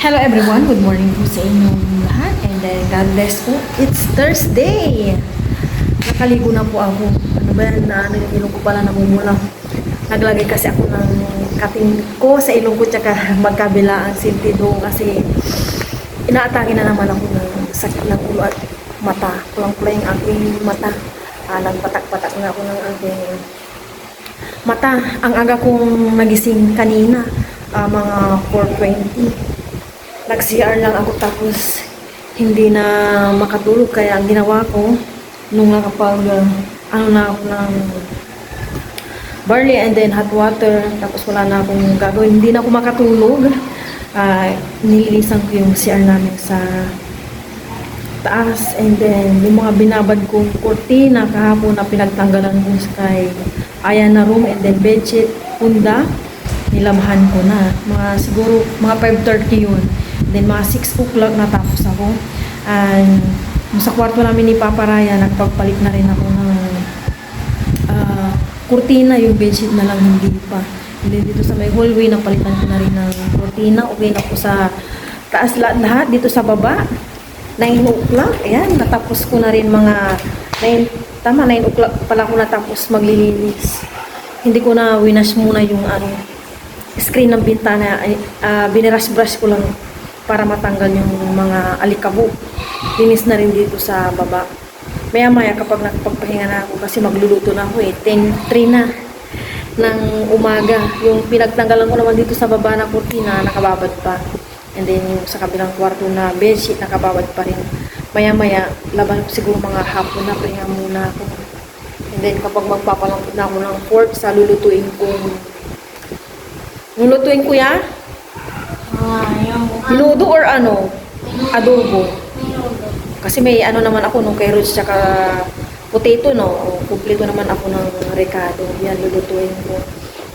Hello everyone, good morning po sa inyong lahat and then God bless po. It's Thursday! Nakaligo na po ako. Ano ba yan? Yung ilong ko pala namumula. Naglagay kasi ako ng kating ko sa ilong ko tsaka magkabila ang sentido kasi inaatake na naman ako ng sakit ng ulo at mata. Kulang-kulang yung aking mata. Nagpatak-patak na ako ng aking mata. Ang aga kong nagising kanina, mga 4:20. Nag-CR lang ako tapos hindi na makatulog kaya ang ginawa ko nung nakapag ano na ako ng barley and then hot water tapos wala na akong gagawin, hindi na ako makatulog. Nililisan ko yung CR namin sa taas and then yung mga binabad kong kurtina kahapon na pinagtanggalan ko kay Aya na room and then bedsheet, punda, nilamahan ko na. Siguro mga 5:30 yun. Then mga 6 o'clock natapos ako. And sa kwarto namin ni Papa Raya, nagpagpalit na rin ako ng kurtina, yung bedsheet na lang hindi pa. And then dito sa may hallway, napalitan ko na rin ng kurtina. Okay na po sa taas lahat. Dito sa baba, 9 o'clock. Ayan, natapos ko na rin mga 9 o'clock pala ako natapos maglilinis. Hindi ko na winash muna yung screen ng bintana. Binirush-brush ko lang para matanggal yung mga alikabok. Linis na rin dito sa baba. Maya-maya kapag nakapagpahinga na ako kasi magluluto na ako 10:03 na ng umaga. Yung pinagtanggalan ko naman dito sa baba na kurtina, nakababad pa. And then yung sa kabilang kwarto na bedsheet, nakababad pa rin. Maya-maya, laban siguro mga hapon na, pahinga muna ako. And then kapag magpapalangkot na ako ng pork, sa lulutuin ko. Lulutuin ko yan? Minudo or adobo? Kasi may naman ako nung carrots tsaka potato, no? Kumpleto naman ako ng recado. Yan, lulutuin ko.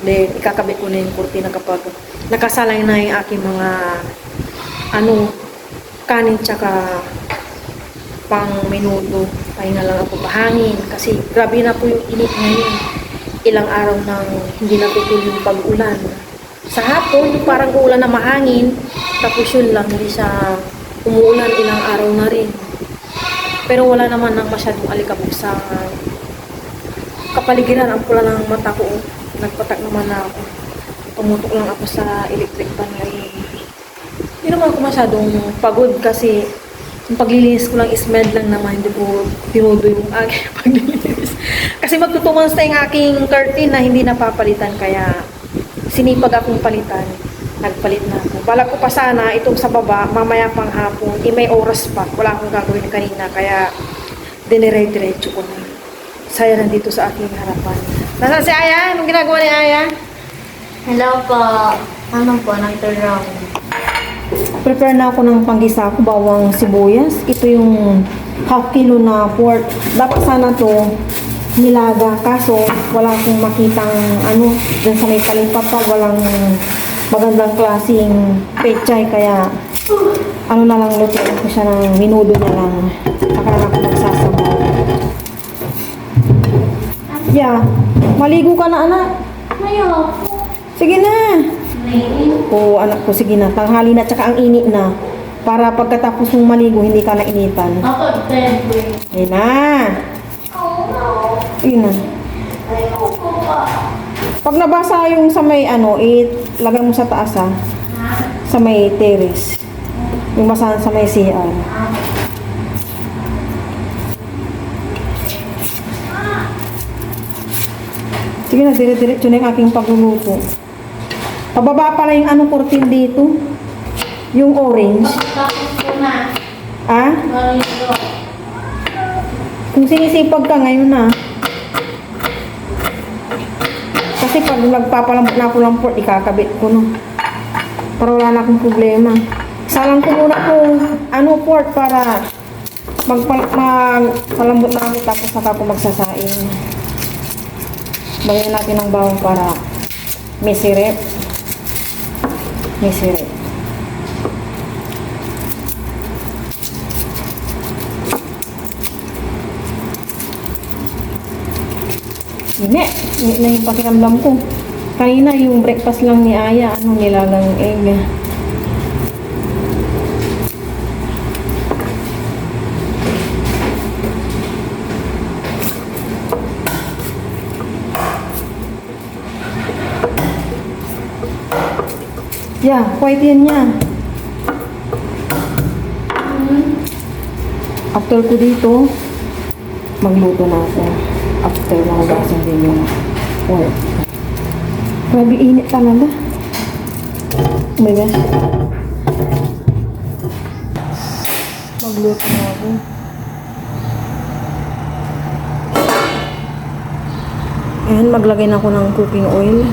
Then, ikakabit ko na yung kurtina kapag nakasalay na yung aking mga kanin tsaka pang minuto. Pahinga lang ako pahangin. Kasi grabe na po yung init ngayon. Ilang araw nang hindi natutuloy yung pag-ulan. Sa hapon, yung parang uulan na mahangin, tapos yun lang, hindi siya umuulan, ilang araw na rin. Pero wala naman ng masyadong alikabok sa kapaligiran. Ang pula ng mata ko, nagpatak naman na ako. Tumutok lang ako sa electric fan ngayon. Hindi naman ako masyadong pagod kasi yung paglilinis ko lang is-med lang naman, hindi ko tinudo yung aking paglilinis. Kasi magtutungan sa yung aking curtain na hindi napapalitan, kaya sinipag akong palitan, nagpalit na ako. Balak ko pa sana itong sa baba, mamaya pang hapon, may oras pa, wala akong gagawin kanina, kaya dinire-diretso ko na. Saya nandito sa aking harapan. Nasaan si Aya? Anong ginagawa ni Aya? Hello po. Ano po, nag-round? Prepare na ako ng panggisa ko, bawang sibuyas. Ito yung half kilo na pork. Dapat sana to nilaga, kaso wala akong makitang dyan sa may palipapa, walang magandang klaseng pechay, kaya na lang, lutuin ko siya ng minudo na lang, saka na ako magsasabaw. Yeah, maligo ka na, anak. Ayoko. Sige na. Mayroon. Oo, anak ko, sige na, tanghali na, tsaka ang init na, para pagkatapos mong maligo, hindi ka nainitan. Ako, pwede. Ayun na. Oh, no. Ayun na. Ayoko pa. Pag nabasa yung sa may ilagay mo sa taas sa may terrace. Yung basahan sa may CR. Sige na, dire-diretso na yung aking pagluluto. Pababa pala yung curtain dito. Yung orange. Tapos ko na. Marito. Kung sinisipag ka ngayon na. Kasi pag nagpapalambot na ako ng pork, ikakabit ko, no. Para wala na akong problema. Salang ko muna kung pork para magpalambot na ako, tapos saka ako magsasain. Bayan natin ng bawang para may sirip. May sirip. Hindi na yung pakiramdam ko. Kanina yung breakfast lang ni Aya, nilagang egg. Yeah, white yan niya. After ko dito, magluto na ako. After mahugasan din yung oil. Grabe init talaga. Oh my gosh. Magluto na ako. Ayan, maglagay na ako ng cooking oil.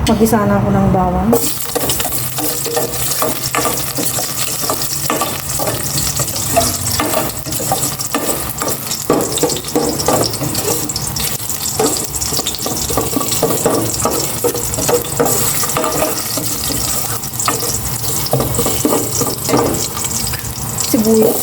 Mag-isa na ako ng bawang. Sibuyas.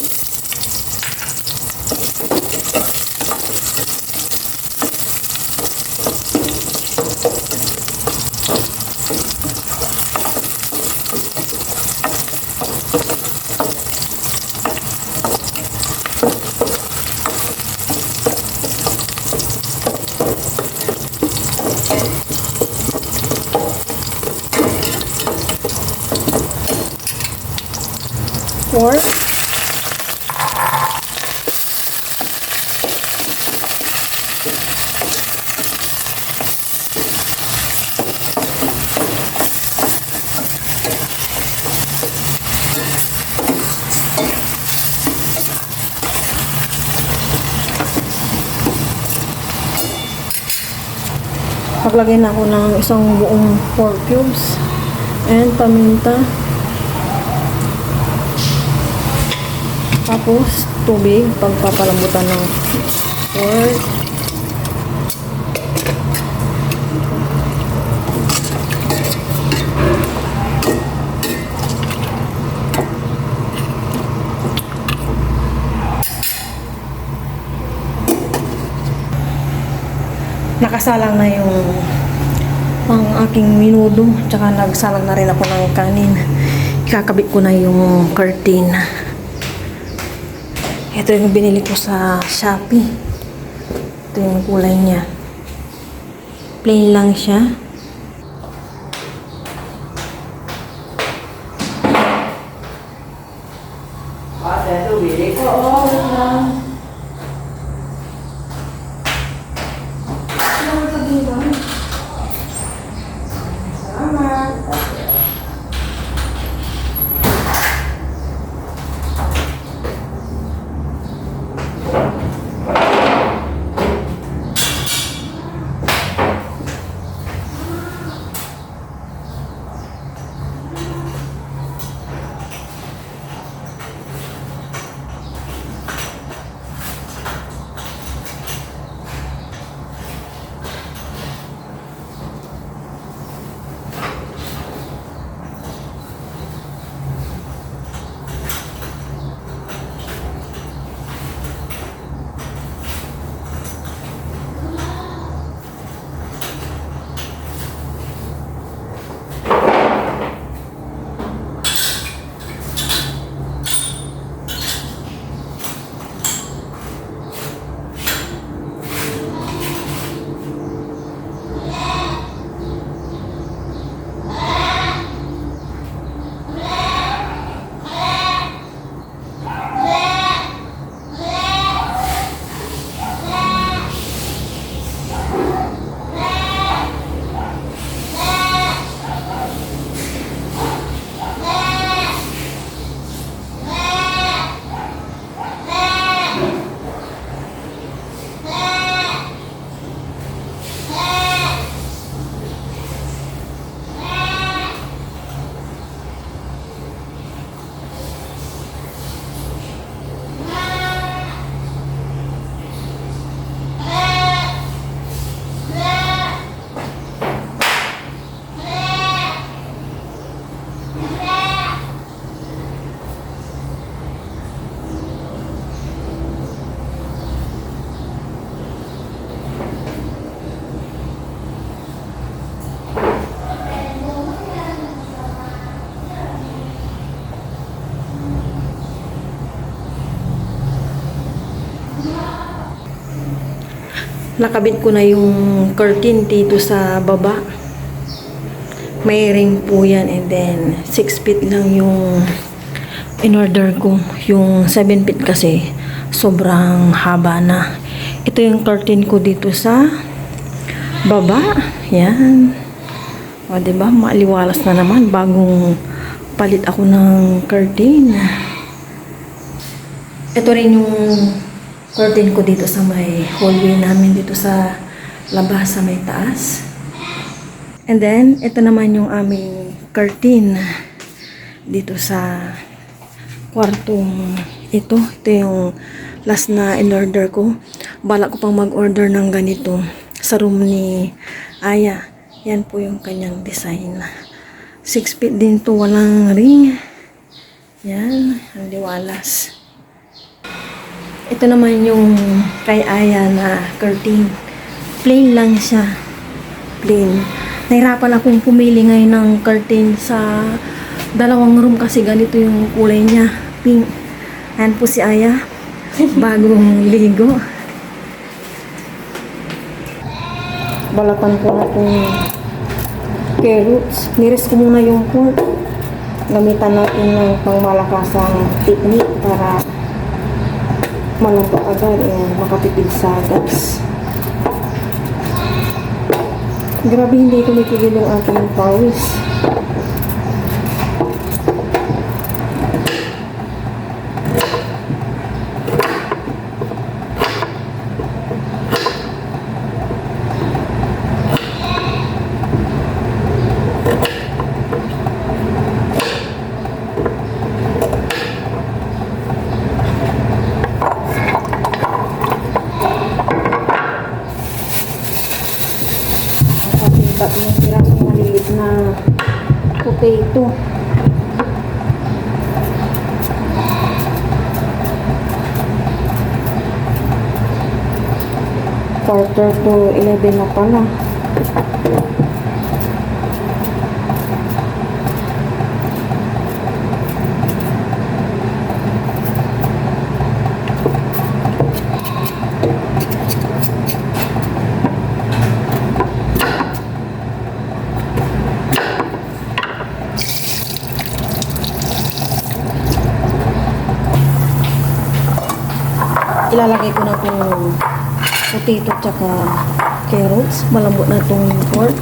Pork. Paglagay na ako ng isang buong pork cubes and paminta. Tapos, tubig, pagpapalambutan ng pork. Nakasalang na yung pang aking minudo. Tsaka nagsalang na rin ako ng kanin. Ikakabit ko na yung curtain. Ito yung binili ko sa Shopee. Ito yung kulay niya. Plain lang siya. Oo, wait lang. nakabit ko na yung curtain dito sa baba. May ring po yan, and then 6 feet lang yung in-order ko. Yung 7 feet kasi sobrang haba na. Ito yung curtain ko dito sa baba. Yan. O, diba? Maaliwalas na naman. Bagong palit ako ng curtain. Ito rin yung curtain ko dito sa may hallway namin dito sa labas sa may taas. And then, ito naman yung aming curtain dito sa kwartong ito. Ito yung last na in-order ko. Balak ko pang mag-order ng ganito sa room ni Aya. Yan po yung kanyang design. 6 feet din to, walang ring. Yan, ang liwalas. Ito naman yung kay Aya na curtain. Plain lang siya. Plain. Nahirapan akong pumili ngayon ng curtain sa dalawang room kasi ganito yung kulay niya. Pink. Ayan po si Aya. Bagong ligo. Balatan ko na itong carrots. Niris ko muna yung pork. Gamitan natin ng pangmalakasang technique para maluto agad. Ayan, makatipid sa gas. Grabe, hindi ko natigil yung aking pawis. Tatlong pirasong maliit na potato. Quarter to 11 na pala. Ilalagay ko na itong potato tsaka carrots. Malambot na itong pork.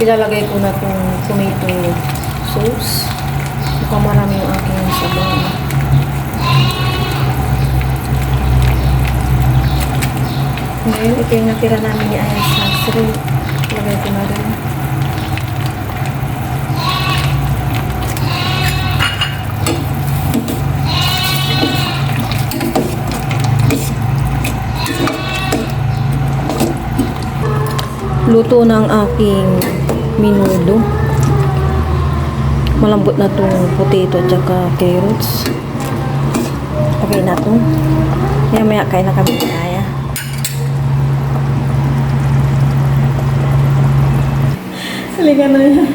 Ilalagay ko na itong tomato sauce. Mukhang marami yung aking sabaw. Ngayon, ito yung natira namin ni Aya sa shrimp. Lagay ko na rin. Luto ng aking menudo. Malambot na itong potato at saka carrots. Okay na ito. Maya kain na kami ni Aya. Halika na yan.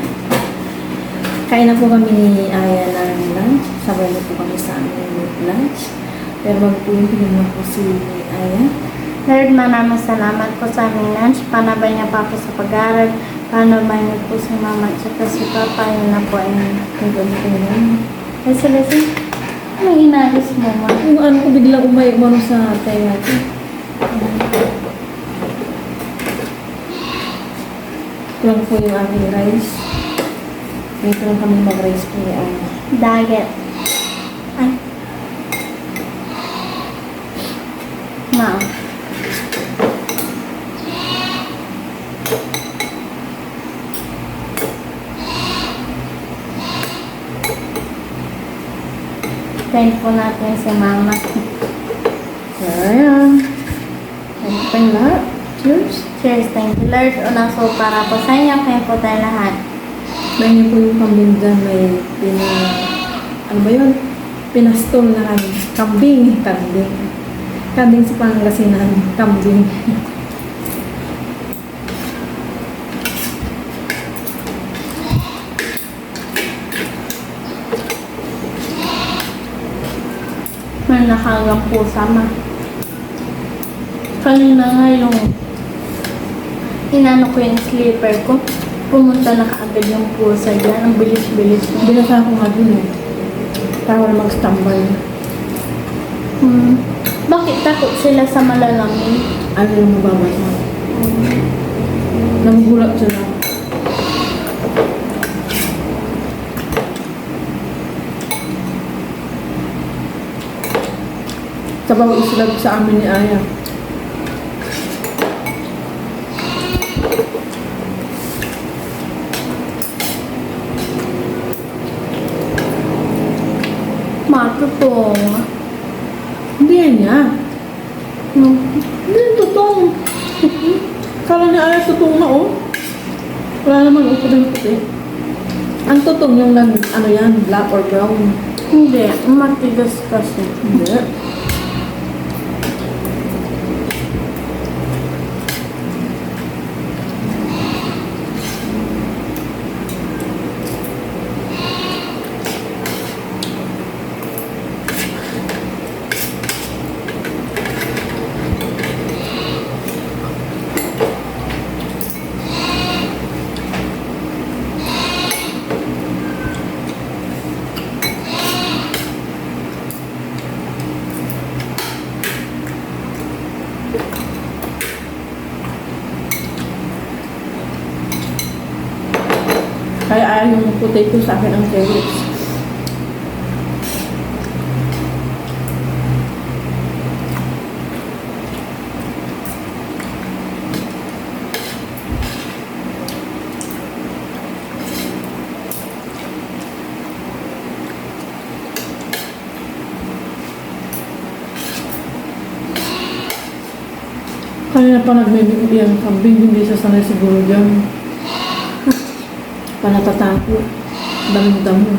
Kain na po kami ni Aya ng lunch. Sabay na po kami sa aming lunch. Pero magpunin na po si Aya. Lord, maraming salamat po sa aming lunch. Panabay niya pa po sa pag-aaral. Panabay niya po si Mama at saka si Papa. Yun na po ay nagulong. Ay, Celeste, anong inayos mo, Ma? Yung ano ko biglang umayag mo sa tayo natin. Ito lang po yung aking rice. Dito lang kami mag-rice po ni Aya. Dagat. Ay. Ma. Thank po natin si Mama. Ayan. Ano pa yung lahat? Cheers. Cheers, thank you, Lord. Unang so para po sa inyo, kayo po tayo lahat. Dahil po yung kambing dyan, may ano ba yun? Pinastol na kami. Kambing. Kambing sa Pangasinan. Kambing. maagang pusa ma. Kanina nga yung inano ko yung sleeper ko. Pumunta na kaagad yung pusa dyan. Ang bilis-bilis mo. Binasa ko nga dun eh. Para wala mag-standby. Bakit takot sila sa malalamig? Ano yung mababasa? Nagugulat sila. Sabaw islag sa amin ni Aya. Matutong. Hindi yan niya. Hmm. Hindi yung tutong. Kala ni Aya tutong na oh. Wala naman oh, puti-puti. Ang tutong yung ano yan, black or brown. Hindi, matigas kasi. Hindi. Kaya ayaw yung potato sa akin ang favorites. Kanina pa nagbibigay ang kambing, hindi sa sanay siguro dyan. Panatatapo. Daming damo.